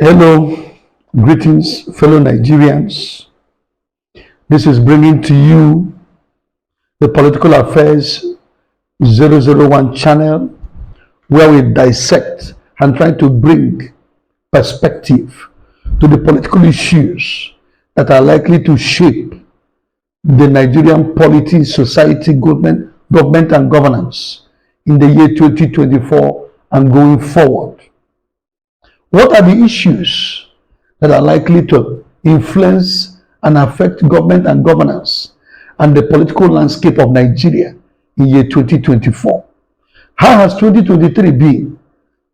Hello, greetings, fellow Nigerians. This is bringing to you the Political Affairs 001 channel, where we dissect and try to bring perspective to the political issues that are likely to shape the Nigerian polity, society, government and governance in the year 2024 and going forward. What are the issues that are likely to influence and affect government and governance and the political landscape of Nigeria in year 2024? How has 2023 been,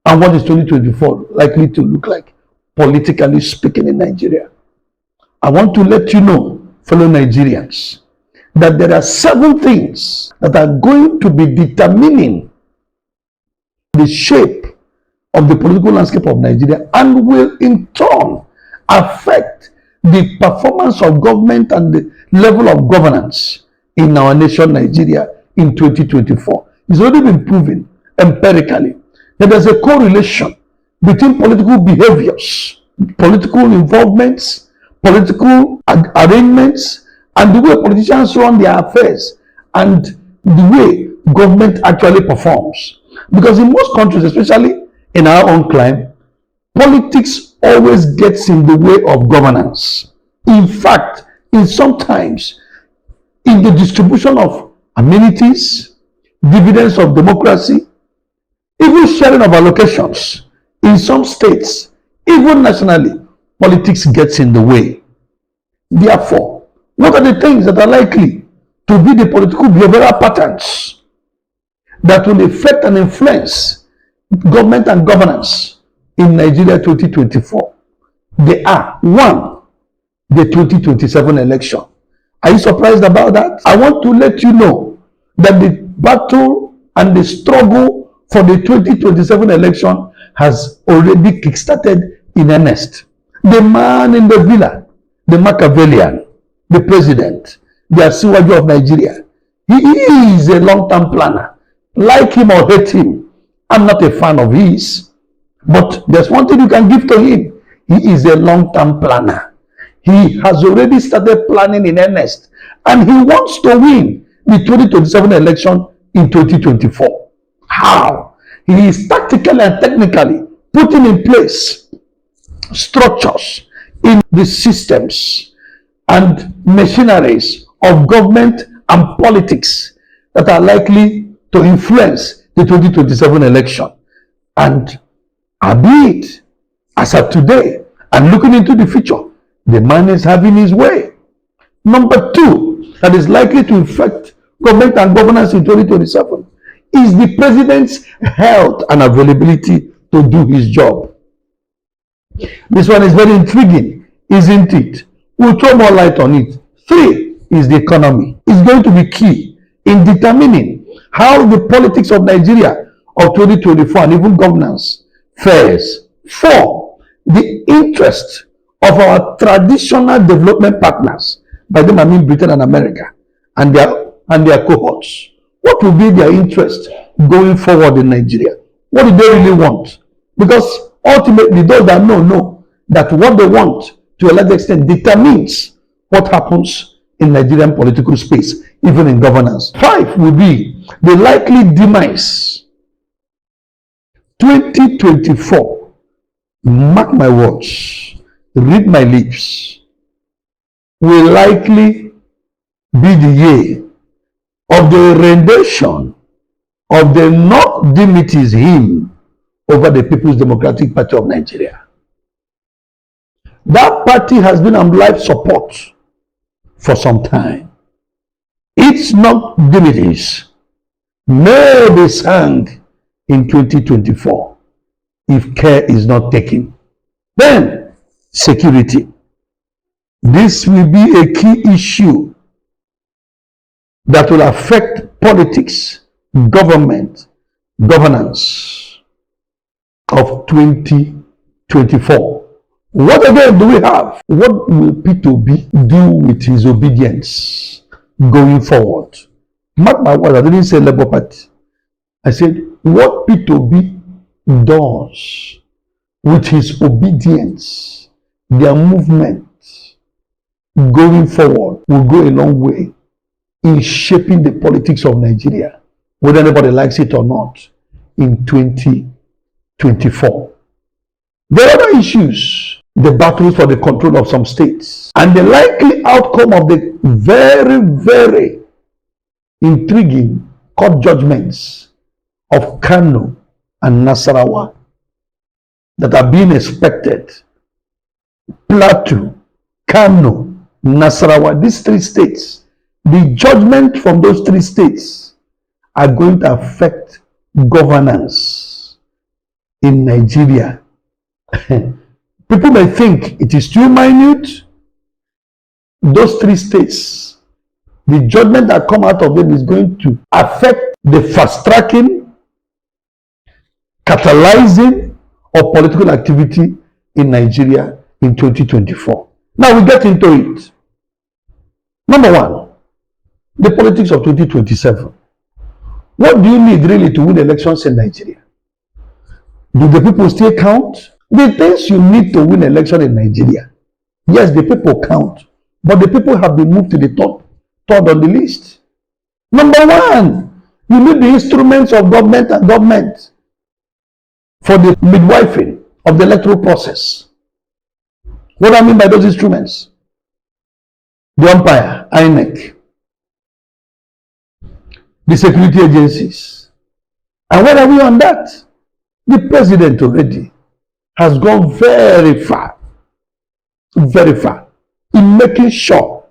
and what is 2024 likely to look like, politically speaking, in Nigeria? I want to let you know, fellow Nigerians, that there are 7 things that are going to be determining the shape of the political landscape of Nigeria and will in turn affect the performance of government and the level of governance in our nation, Nigeria, in 2024. It's already been proven empirically that there's a correlation between political behaviors, political involvements, political arrangements, and the way politicians run their affairs and the way government actually performs. Because in most countries, especially in our own climate, politics always gets in the way of governance. In fact, sometimes in the distribution of amenities, dividends of democracy, even sharing of allocations, in some states, even nationally, politics gets in the way. Therefore, what are the things that are likely to be the political behavioral patterns that will affect and influence government and governance in Nigeria 2024? They are: 1, the 2027 election. Are you surprised about that? I want to let you know that the battle and the struggle for the 2027 election has already kickstarted in earnest. The man in the villa, the Machiavellian, the president, the Asiwaju of Nigeria, he is a long-term planner. Like him or hate him, I'm not a fan of his, but there's one thing you can give to him: he is a long-term planner. He has already started planning in earnest, and he wants to win the 2027 election in 2024. How? He is tactically and technically putting in place structures in the systems and machineries of government and politics that are likely to influence the 2027 election. And albeit, as of today, and looking into the future, the man is having his way. Number 2, that is likely to affect government and governance in 2027 is the president's health and availability to do his job. This one is very intriguing, isn't it? We'll throw more light on it. 3 is the economy. It's going to be key in determining how the politics of Nigeria of 2024 and even governance fares. 4, the interest of our traditional development partners, by them I mean Britain and America, and their cohorts. What will be their interest going forward in Nigeria? What do they really want? Because ultimately, those that know that what they want to a large extent determines what happens in Nigerian political space, even in governance. 5 will be the likely demise. 2024, mark my words, read my lips, will likely be the year of the rendition of the North Dimity's hymn over the People's Democratic Party of Nigeria. That party has been on life support for some time. Its North Dimities may be sung in 2024 if care is not taken. Then, security. This will be a key issue that will affect politics, government, governance of 2024. What again do we have? What will P2B do with his obedience going forward? Mark my words, I didn't say Labour Party. I said what P2B does with his obedience, their movement going forward will go a long way in shaping the politics of Nigeria, whether anybody likes it or not, in 2024. There are other issues, the battles for the control of some states, and the likely outcome of the very, very intriguing court judgments of Kano and Nasarawa that are being expected. Plateau, Kano, Nasarawa, these three states, the judgment from those three states are going to affect governance in Nigeria. People may think it is too minute. Those three states, the judgment that come out of them is going to affect the fast-tracking, catalyzing of political activity in Nigeria in 2024. Now we get into it. Number one, the politics of 2027. What do you need really to win elections in Nigeria? Do the people still count? The things you need to win election in Nigeria, yes, the people count, but the people have been moved to the third on the list. Number one, you need the instruments of government and government for the midwifing of the electoral process. What do I mean by those instruments? The umpire, INEC, the security agencies. And where are we on that? The president already has gone very far in making sure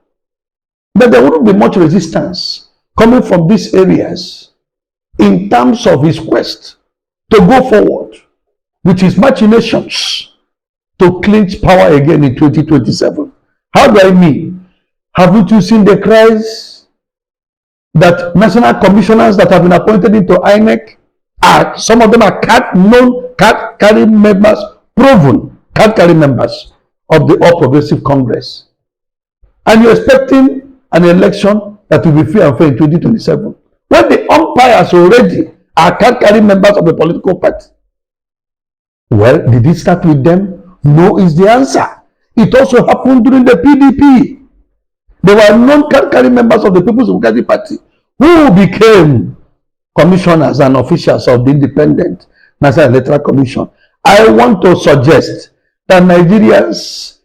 that there wouldn't be much resistance coming from these areas in terms of his quest to go forward with his machinations to clinch power again in 2027. How do I mean? Haven't you seen the cries that national commissioners that have been appointed into INEC are, some of them are card-carrying members, proven card-carrying members of the All Progressive Congress. And you're expecting an election that will be fair and fair in 2027. When the umpires already are card-carrying members of the political party. Well, did it start with them? No is the answer. It also happened during the PDP. There were non-card-carrying members of the People's Democratic Party who became commissioners and officials of the Independent National Electoral Commission. I want to suggest that Nigerians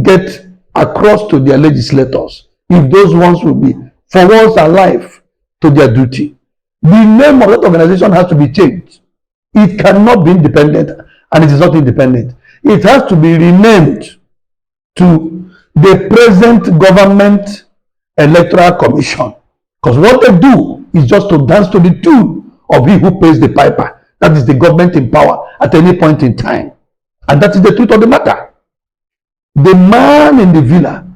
get across to their legislators, if those ones will be for once alive to their duty. The name of that organization has to be changed. It cannot be independent, and it is not independent. It has to be renamed to the present government electoral commission, because what they do is just to dance to the tune of he who pays the piper. That is the government in power at any point in time, and that is the truth of the matter. The man in the villa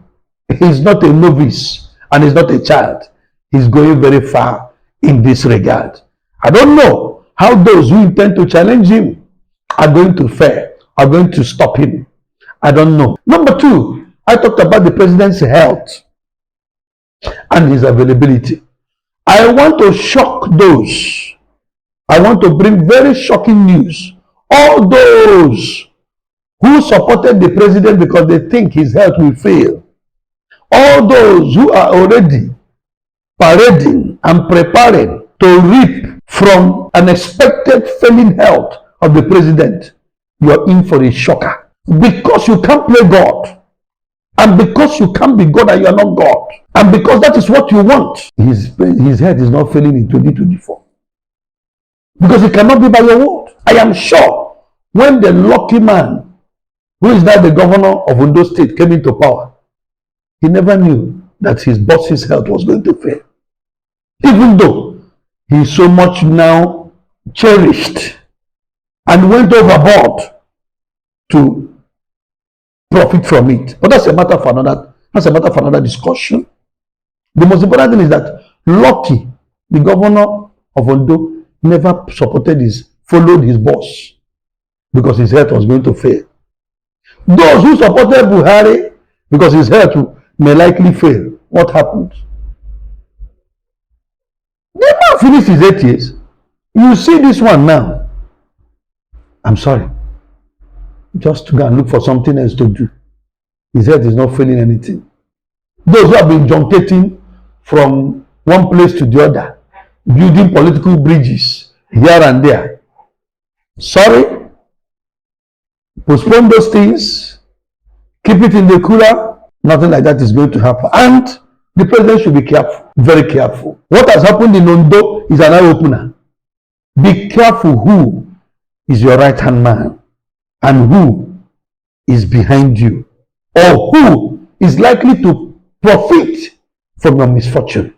is not a novice and is not a child. He's going very far in this regard. I don't know how those who intend to challenge him are going to fare, are going to stop him. I don't know. Number two, I talked about the president's health and his availability. I want to shock those. I want to bring very shocking news. All those who supported the president because they think his health will fail. All those who are already parading and preparing to reap from an expected failing health of the president, you are in for a shocker. Because you can't play God, and because you can't be God and you are not God, and because that is what you want, his head is not failing in 2024. Because it cannot be by your word. I am sure when the lucky man, who is now the governor of Ondo State, came into power, he never knew that his boss's health was going to fail. Even though he is so much now cherished and went overboard to profit from it. But that's a matter for another discussion. The most important thing is that Lucky, the governor of Ondo, never followed his boss because his health was going to fail. Those who supported Buhari because his health may likely fail, what happened? The man finished his 8 years. You see this one now. I'm sorry. just to go and look for something else to do. His head is not feeling anything. Those who have been junketing from one place to the other, building political bridges here and there. Sorry, postpone those things, keep it in the cooler. Nothing like that is going to happen. And the president should be careful, very careful. What has happened in Ondo is an eye opener. Be careful who is your right hand man and who is behind you, or who is likely to profit from your misfortune,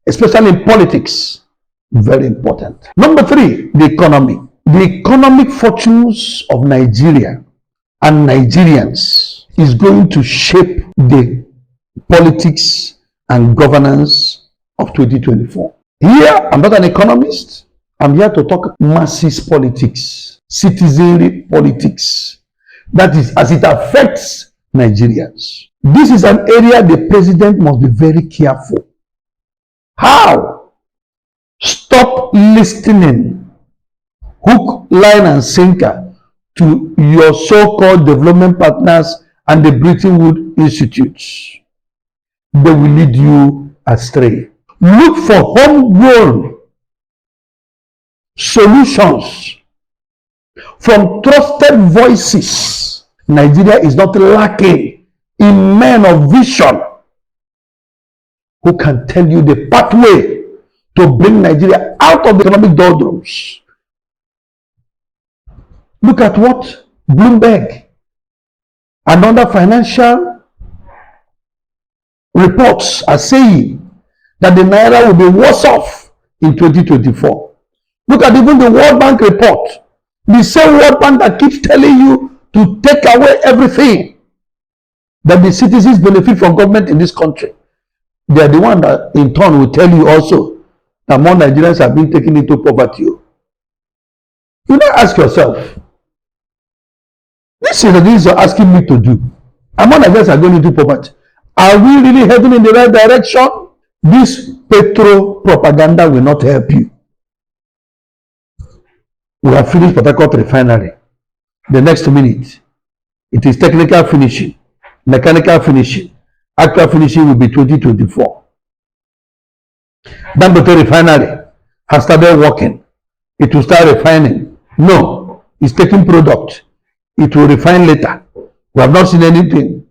especially in politics. Very important. Number 3, the economy. The economic fortunes of Nigeria and Nigerians is going to shape the politics and governance of 2024. Here, I'm not an economist. I'm here to talk masses politics, citizenry politics. That is, as it affects Nigerians. This is an area the president must be very careful. How? Stop listening, hook, line, and sinker, to your so-called development partners and the Bretton Woods institutes. They will lead you astray. Look for homegrown solutions from trusted voices. Nigeria is not lacking in men of vision who can tell you the pathway to bring Nigeria out of the economic doldrums. Look at what Bloomberg and other financial reports are saying, that the Naira will be worse off in 2024. Look at even the World Bank report. The same World Bank that keeps telling you to take away everything that the citizens benefit from government in this country. They are the one that in turn will tell you also that more Nigerians have been taken into poverty. You now ask yourself, this is the things you're asking me to do. And more Nigerians are going into poverty. Are we really heading in the right direction? This petro propaganda will not help you. We have finished Port Harcourt refinery. The next minute, it is technical finishing, mechanical finishing. Actual finishing will be 2024. Dangote refinery has started working. It will start refining. No, it's taking product. It will refine later. We have not seen anything.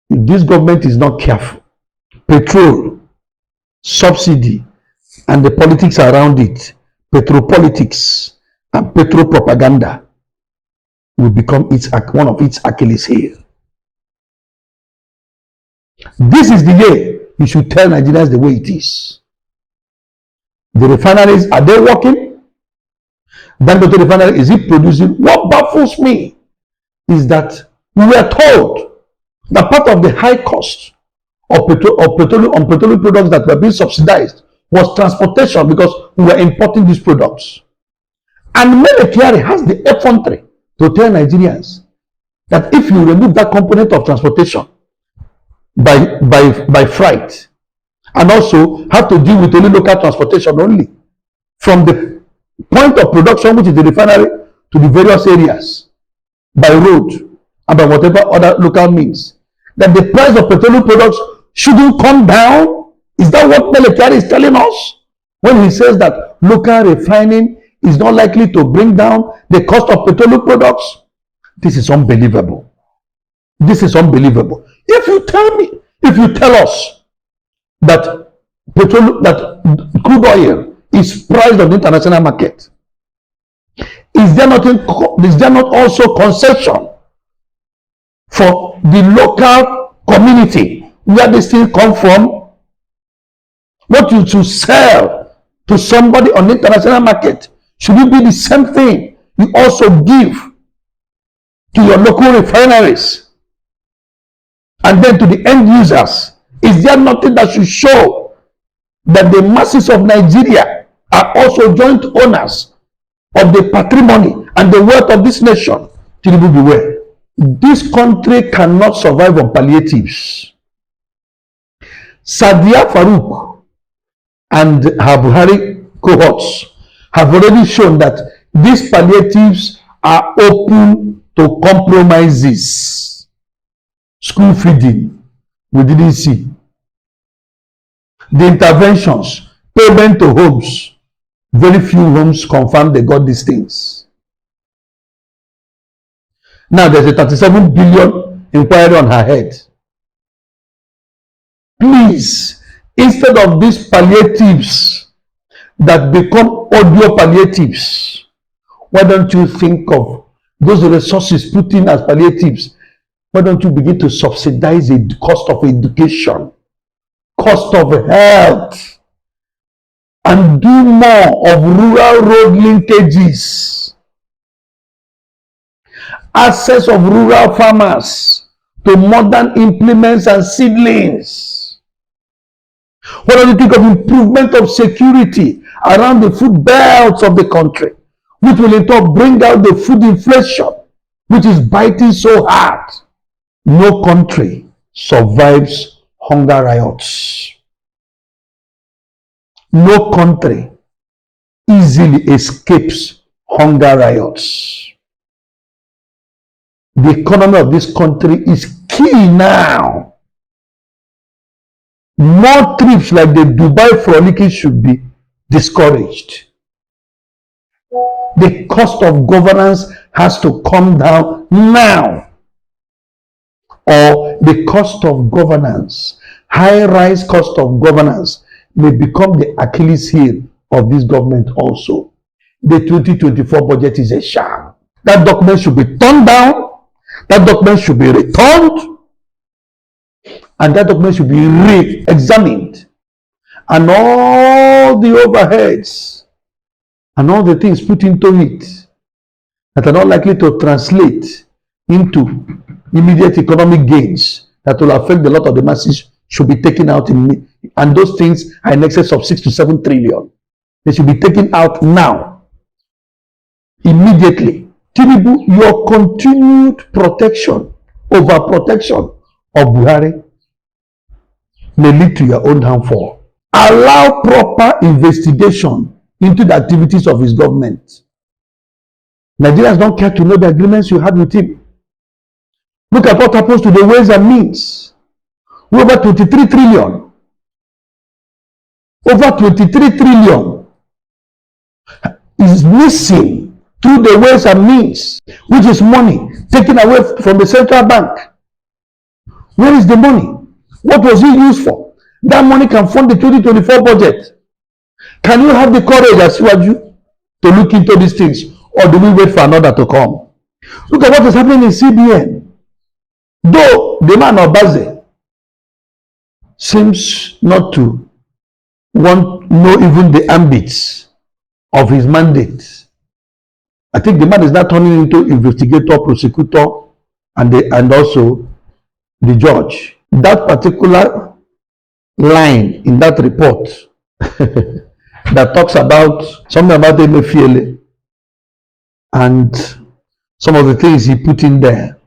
If this government is not careful, petrol, subsidy, and the politics around it, petropolitics and petro propaganda, will become one of its Achilles heel. This is the year you should tell Nigerians the way it is. The refineries, are they working? Dangote refinery, is it producing? What baffles me is that we were told that part of the high cost of petroleum products that were being subsidized was transportation, because we were importing these products. And Mele Kyari has the effrontery to tell Nigerians that if you remove that component of transportation by freight, and also have to deal with only local transportation only, from the point of production, which is the refinery, to the various areas, by road and by whatever other local means, that the price of petroleum products shouldn't come down. Is that what Mele Kyari is telling us when he says that local refining is not likely to bring down the cost of petroleum products? This is unbelievable. This is unbelievable. If you tell us that crude oil is priced on the international market, is there not also concession for the local community where this thing come from? What you should sell to somebody on the international market, should it be the same thing you also give to your local refineries and then to the end users? Is there nothing that should show that the masses of Nigeria are also joint owners of the patrimony and the wealth of this nation? Tinubu, beware. This country cannot survive on palliatives. Sadia Farouk and her Buhari cohorts have already shown that these palliatives are open to compromises. School feeding, we didn't see. The interventions, payment to homes, very few homes confirm they got these things. Now there's a 37 billion inquiry on her head. Please, instead of these palliatives that become audio palliatives, why don't you think of those resources put in as palliatives? Why don't you begin to subsidize the cost of education, cost of health, and do more of rural road linkages, access of rural farmers to modern implements and seedlings? What do you think of improvement of security around the food belts of the country, which will in turn bring out the food inflation, which is biting so hard? No country survives hunger riots. No country easily escapes hunger riots. The economy of this country is key now. More trips like the Dubai frolicking should be discouraged. The cost of governance has to come down now, or the cost of governance, high-rise cost of governance, may become the Achilles heel of this government also. The 2024 budget is a sham. That document should be turned down. That document should be returned. And that document should be re-examined. And all the overheads and all the things put into it that are not likely to translate into immediate economic gains that will affect a lot of the masses should be taken out in, and those things are in excess of 6 to 7 trillion. They should be taken out now, immediately. Tinubu, your continued protection, overprotection of Buhari may lead to your own downfall. Allow proper investigation into the activities of his government. Nigerians don't care to know the agreements you had with him. Look at what happens to the ways and means. Over 23 trillion. Over 23 trillion is missing through the ways and means, which is money taken away from the central bank. Where is the money? What was it used for? That money can fund the 2024 budget. Can you have the courage as you to look into these things, or do we wait for another to come? Look at what is happening in CBN. Though the man of Baze seems not to know even the ambits of his mandate. I think the man is now turning into investigator, prosecutor, and also the judge. That particular line in that report that talks about something about Emefiele and some of the things he put in there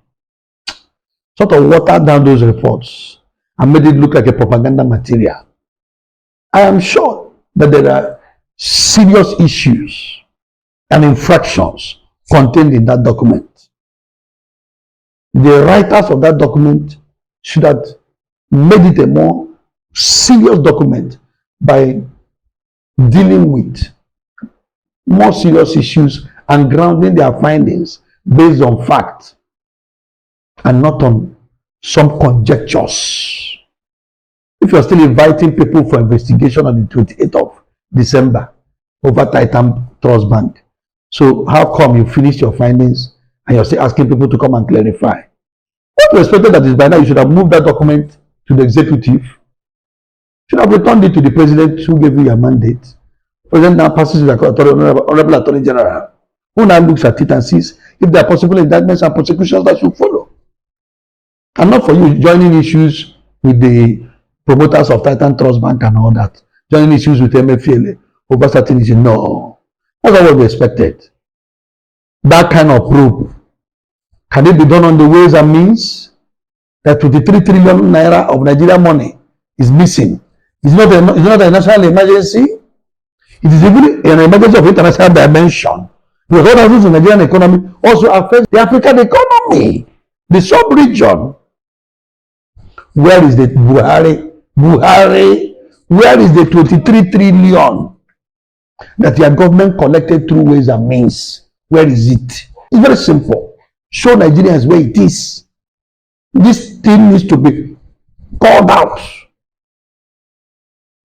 sort of watered down those reports and made it look like a propaganda material. I am sure that there are serious issues and infractions contained in that document. The writers of that document should have made it a more serious document by dealing with more serious issues and grounding their findings based on fact and not on some conjectures. If you're still inviting people for investigation on the 28th of December over Titan Trust Bank, so how come you finished your findings and you're still asking people to come and clarify? What you expected that is by now you should have moved that document to the executive, should have returned it to the president who gave you your mandate. President now passes to the Honorable Attorney General, who now looks at it and sees if there are possible indictments and prosecutions that should follow. And not for you joining issues with the promoters of Titan Trust Bank and all that, joining issues with Emefiele over certain issues. No, that's not what we expected. That kind of probe, can it be done on the ways and means? That 23 trillion naira of Nigerian money is missing. It's not a national emergency. It is even an emergency of international dimension. Because what happens in the Nigerian economy also affects the African economy. The sub-region. Where is the Buhari? Where is the 23 trillion that your government collected through ways and means? Where is it? It's very simple. Show Nigerians where it is. This thing needs to be called out.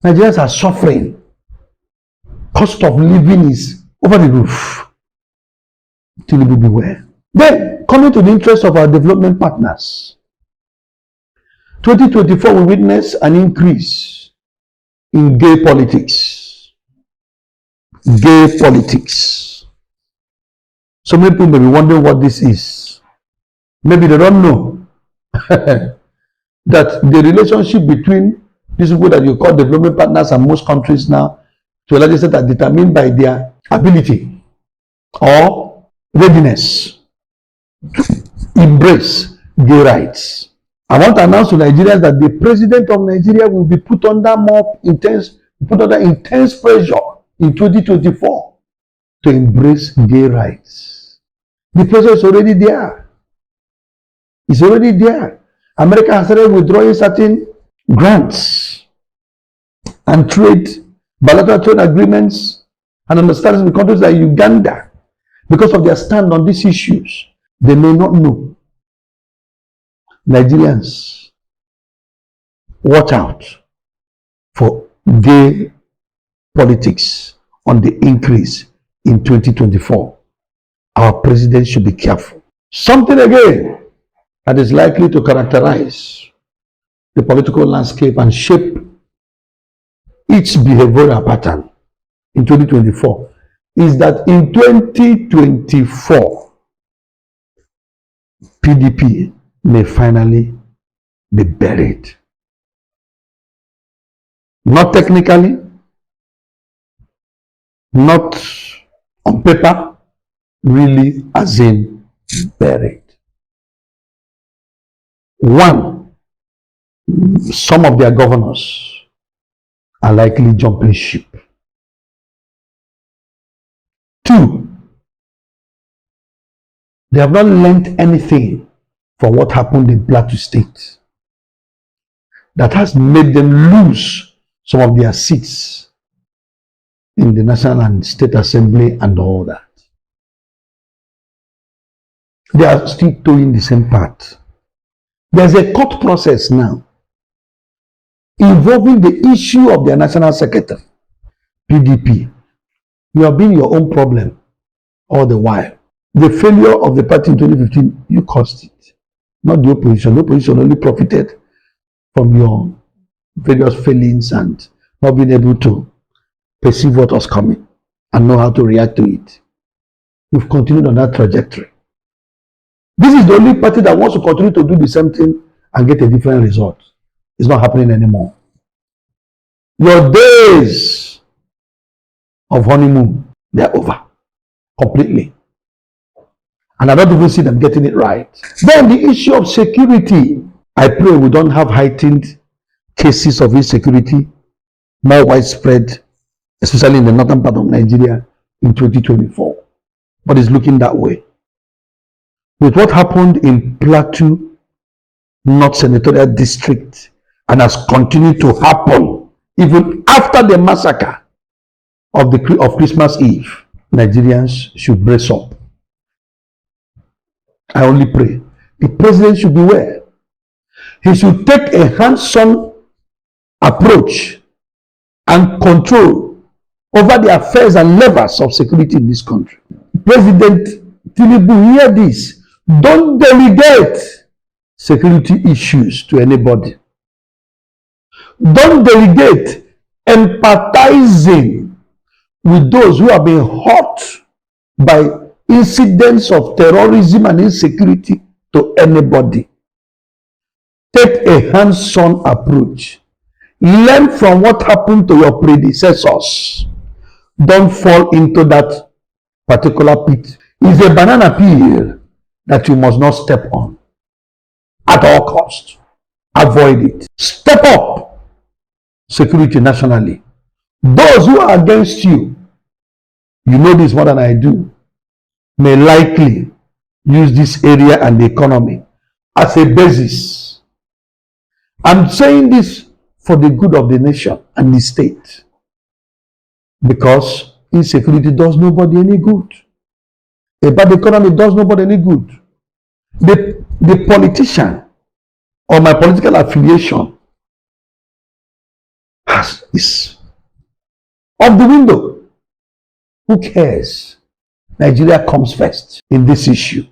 Nigerians are suffering. Cost of living is over the roof. Tinubu, beware. Then, coming to the interest of our development partners, 2024 will witness an increase in gay politics. Gay politics. So many people may be wondering what this is. Maybe they don't know that the relationship between these people that you call development partners and most countries now, to a large extent, are determined by their ability or readiness to embrace gay rights. I want to announce to Nigerians that the president of Nigeria will be put under intense pressure in 2024 to embrace gay rights. The pressure is already there. It's already there. America has started withdrawing certain grants and bilateral trade agreements and understandings with countries like Uganda because of their stand on these issues. They may not know. Nigerians, watch out for gay politics on the increase in 2024. Our president should be careful. Something again that is likely to characterize the political landscape and shape its behavioral pattern in 2024 is that in 2024, PDP may finally be buried. Not technically, not on paper, really as in buried. One, some of their governors are likely jumping ship. Two, they have not learned anything from what happened in Plateau State that has made them lose some of their seats in the National and State Assembly and all that. They are still towing the same path. There's a court process now involving the issue of their National Secretary, PDP. You have been your own problem all the while. The failure of the party in 2015, you caused it. Not the opposition. The opposition only profited from your various failings and not being able to perceive what was coming and know how to react to it. You've continued on that trajectory. This is the only party that wants to continue to do the same thing and get a different result. It's not happening anymore. Your days of honeymoon, they're over completely. And I don't even see them getting it right. Then the issue of security. I pray we don't have heightened cases of insecurity, more widespread, especially in the northern part of Nigeria in 2024. But it's looking that way. With what happened in Plateau North Senatorial District and has continued to happen even after the massacre of Christmas Eve, Nigerians should brace up. I only pray. The president should beware. He should take a hands-on approach and control over the affairs and levers of security in this country. President Tinubu, hear this. Don't delegate security issues to anybody. Don't delegate empathizing with those who have been hurt by incidents of terrorism and insecurity to anybody. Take a hands-on approach. Learn from what happened to your predecessors. Don't fall into that particular pit. It's a banana peel that you must not step on at all costs. Avoid it. Step up security nationally. Those who are against you, you know this more than I do. may likely use this area and the economy as a basis. I'm saying this for the good of the nation and the state, because insecurity does nobody any good. A bad economy does nobody any good. The politician or my political affiliation is off the window. Who cares? Nigeria comes first in this issue.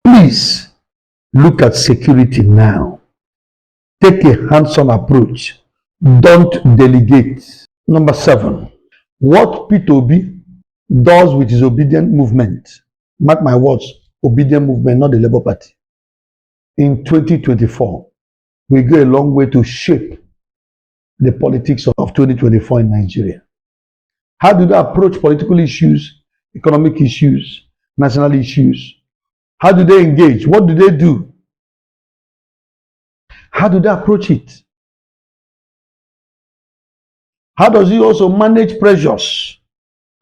Please look at security now. Take a hands-on approach. Don't delegate. Number 7, what P2B does with his obedient movement, mark my words, obedient movement, not the Labour Party, in 2024, will go a long way to shape the politics of 2024 in Nigeria. How do they approach political issues, economic issues, national issues? How do they engage? What do they do? How do they approach it? How does he also manage pressures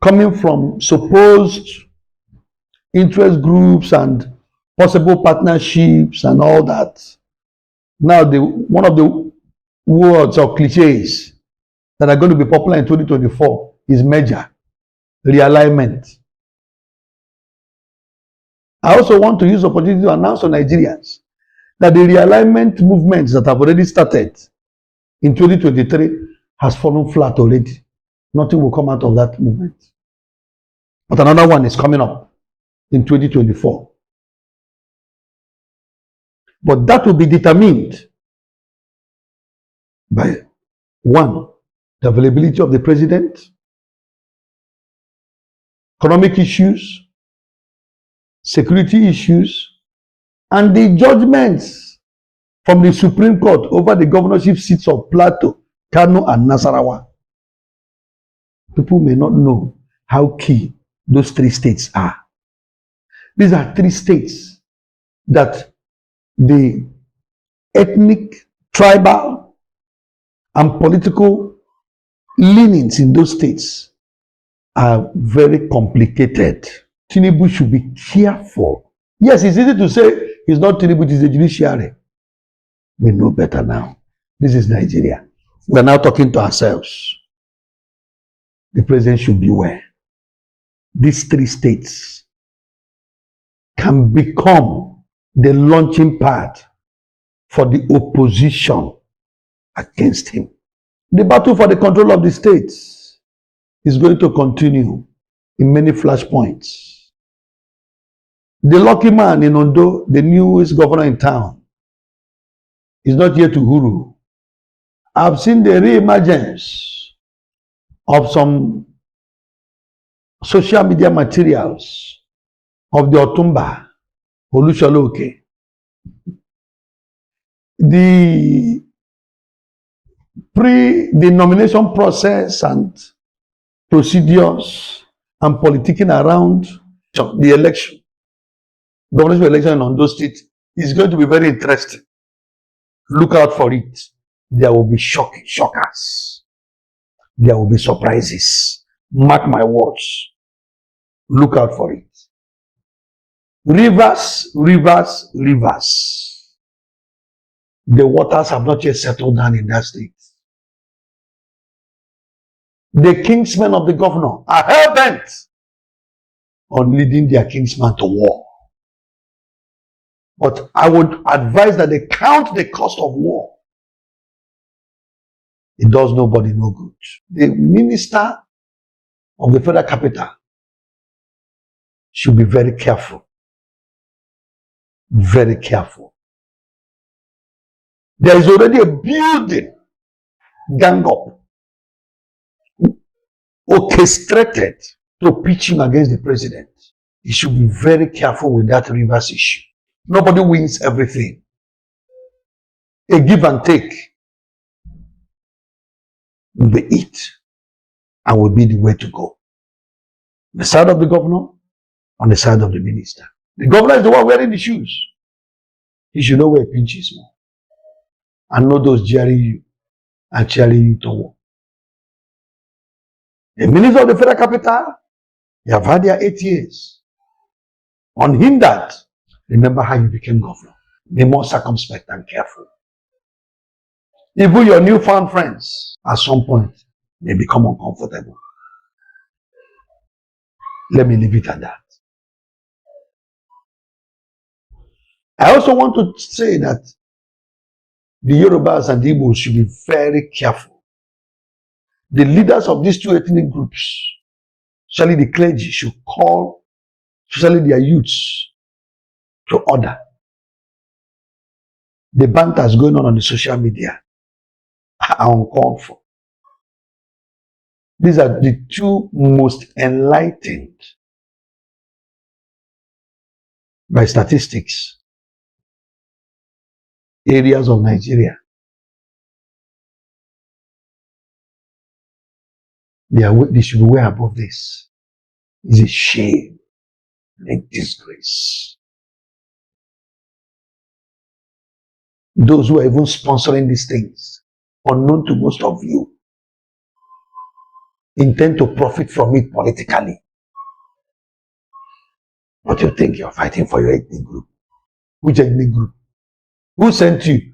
coming from supposed interest groups and possible partnerships and all that? Now, one of the words or cliches that are going to be popular in 2024 is merger, realignment. I also want to use the opportunity to announce to Nigerians that the realignment movements that have already started in 2023 has fallen flat already. Nothing will come out of that movement. But another one is coming up in 2024. But that will be determined by 1, the availability of the president, economic issues, security issues, and the judgments from the Supreme Court over the governorship seats of Plateau, Kano, and Nasarawa. People may not know how key those 3 states are. These are 3 states that the ethnic, tribal, and political leanings in those states are very complicated. Tinubu should be careful. Yes, it's easy to say it's not Tinubu, it is the judiciary. We know better now. This is Nigeria. We are now talking to ourselves. The president should beware. These 3 states can become the launching pad for the opposition against him. The battle for the control of the states is going to continue in many flashpoints. The lucky man in Ondo, the newest governor in town, is not yet to Huru. I've seen the re-emergence of some social media materials of the Otumba, Olushaloke. The nomination process and procedures and politicking around the election, governorship election in Ondo State, is going to be very interesting. Look out for it. There will be shockers. There will be surprises. Mark my words. Look out for it. Rivers. The waters have not yet settled down in that state. The kingsmen of the governor are hell-bent on leading their kingsman to war. But I would advise that they count the cost of war. It does nobody no good. The minister of the federal capital should be very careful. Very careful. There is already a building gang up, orchestrated to pitching against the president. He should be very careful with that Rivers issue. Nobody wins everything. A give and take will be it and will be the way to go. On the side of the governor, on the side of the minister. The governor is the one wearing the shoes. He should know where pinch is more. And know those jeering you and cheering you to war. The minister of the federal capital, they have had their 8 years. unhindered. Remember how you became governor. Be more circumspect and careful. Even your newfound friends, at some point, may become uncomfortable. Let me leave it at that. I also want to say that the Yorubas and the Igbos should be very careful. The leaders of these two ethnic groups, especially the clergy, should call, especially their youths, to order. The banters going on the social media are uncalled for. These are the two most enlightened by statistics areas of Nigeria. They should be way above this. It's a shame and a disgrace. Those who are even sponsoring these things, unknown to most of you, intend to profit from it politically. But you think you're fighting for your ethnic group. Which ethnic group? Who sent you?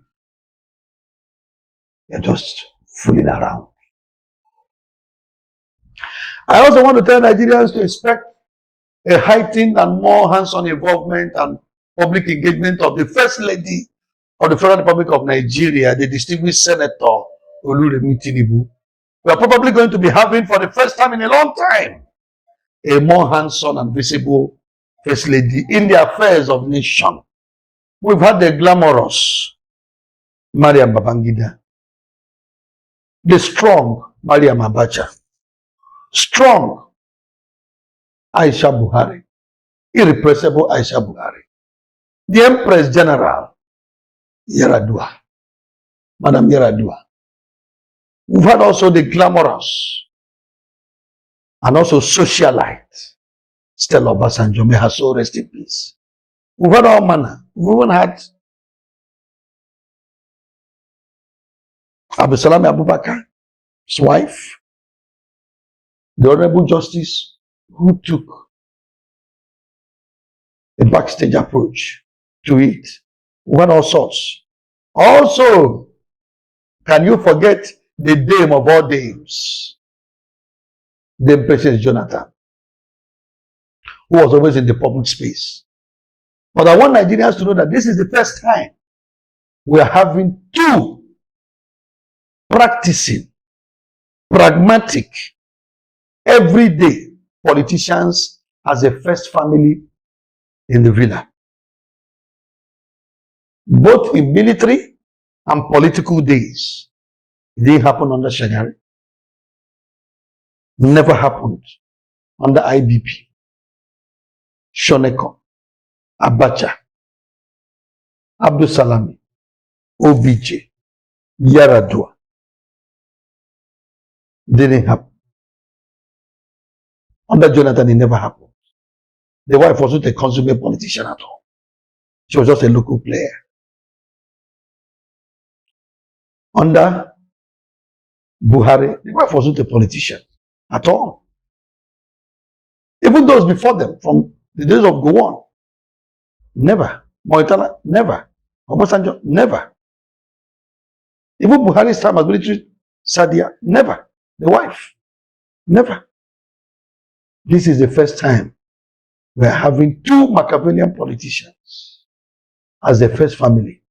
You're just fooling around. I also want to tell Nigerians to expect a heightened and more hands-on involvement and public engagement of the First Lady of the Federal Republic of Nigeria, the distinguished Senator To Tinubu. We are probably going to be having, for the first time in a long time, a more hands-on and visible First Lady in the affairs of nation. We've had the glamorous Mariam Babangida, the strong Mariam Abacha, strong Aisha Buhari, irrepressible Aisha Buhari, the Empress General Yaradua, Madam Yaradua. We've had also the glamorous and also socialite Stella Obasanjo, may her soul rest in peace. We've had all manner. We've even had Abdulsalam Abubakar, his wife, the Honorable Justice, who took a backstage approach to it. We've had all sorts. Also, can you forget the dame of all dames, the Princess Jonathan, who was always in the public space. But I want Nigerians to know that this is the first time we are having two practicing, pragmatic, everyday politicians as a first family in the villa. Both in military and political days. It didn't happen under Shagari. Never happened under IBP, Shoneko, Abacha, Abdul Salami, OBJ, Yaradua. Didn't happen. Under Jonathan, it never happened. The wife wasn't a consummate politician at all. She was just a local player. Under Buhari, the wife wasn't a politician at all. Even those before them, from the days of Gowon, never. Moitala, never. Obasanjo, never. Even Buhari's time as military Sadia, never. The wife, never. This is the first time we are having two Machiavellian politicians as the first family.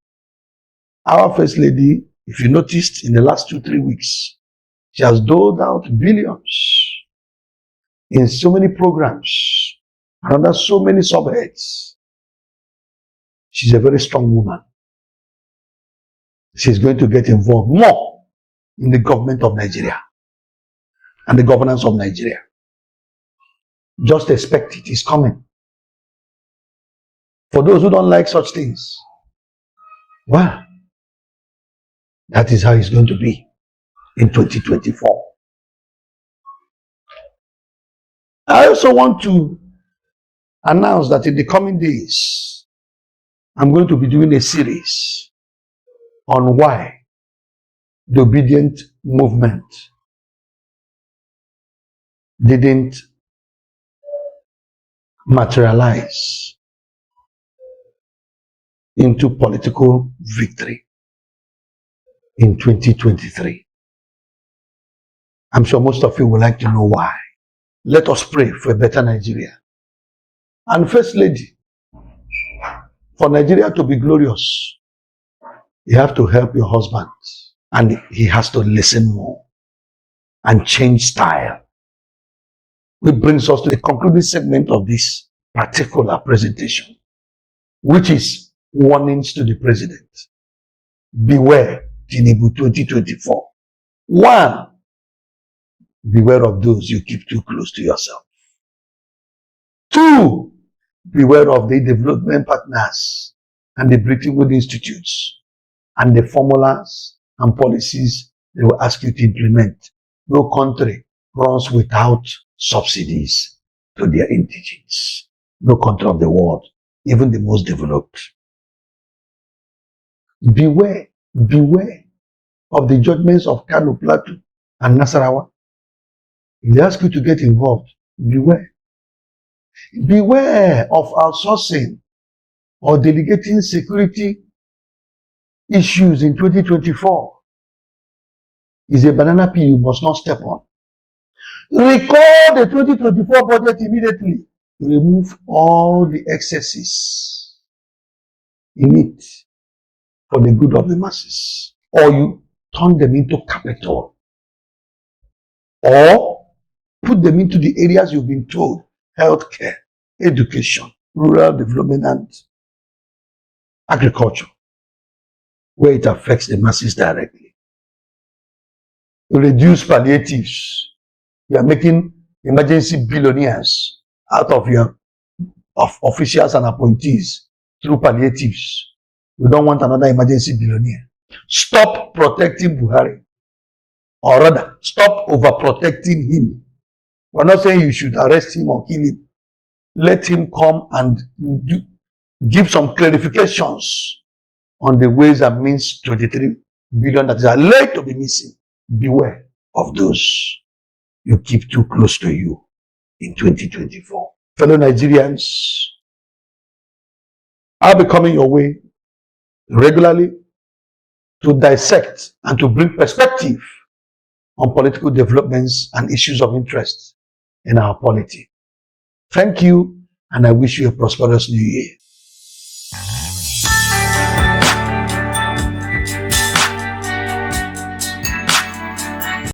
Our First Lady, if you noticed in the last 2-3 weeks, she has doled out billions in so many programs and under so many subheads. She's a very strong woman. She's going to get involved more in the government of Nigeria and the governance of Nigeria. Just expect it is coming. For those who don't like such things, well, that is how it's going to be in 2024. I also want to announce that in the coming days, I'm going to be doing a series on why the obedient movement didn't materialize into political victory in 2023. I'm sure most of you would like to know why. Let us pray for a better Nigeria. And First Lady, for Nigeria to be glorious, you have to help your husband, and he has to listen more and change style. Which brings us to the concluding segment of this particular presentation, which is warnings to the president. Beware Tinubu 2024. 1. Beware of those you keep too close to yourself. 2. Beware of the development partners and the Bretton Woods institutes and the formulas and policies they will ask you to implement. No country runs without subsidies to their indigents. No country of the world, even the most developed. Beware of the judgments of Kano Plateau and Nasarawa. If they ask you to get involved, beware. Beware of outsourcing or delegating security issues in 2024. Is a banana peel you must not step on. Recall the 2024 budget immediately. Remove all the excesses in it for the good of the masses. Or you turn them into capital. Or put them into the areas you've been told: healthcare, education, rural development, and agriculture, where it affects the masses directly. Reduce palliatives. You are making emergency billionaires out of your officials and appointees through palliatives. We don't want another emergency billionaire. Stop protecting Buhari, or rather, stop overprotecting him. We're not saying you should arrest him or kill him. Let him come and give some clarifications on the ways and means 23 billion that is alleged to be missing. Beware of those you keep too close to you in 2024. Fellow Nigerians, I'll be coming your way regularly to dissect and to bring perspective on political developments and issues of interest in our polity. Thank you, and I wish you a prosperous new year.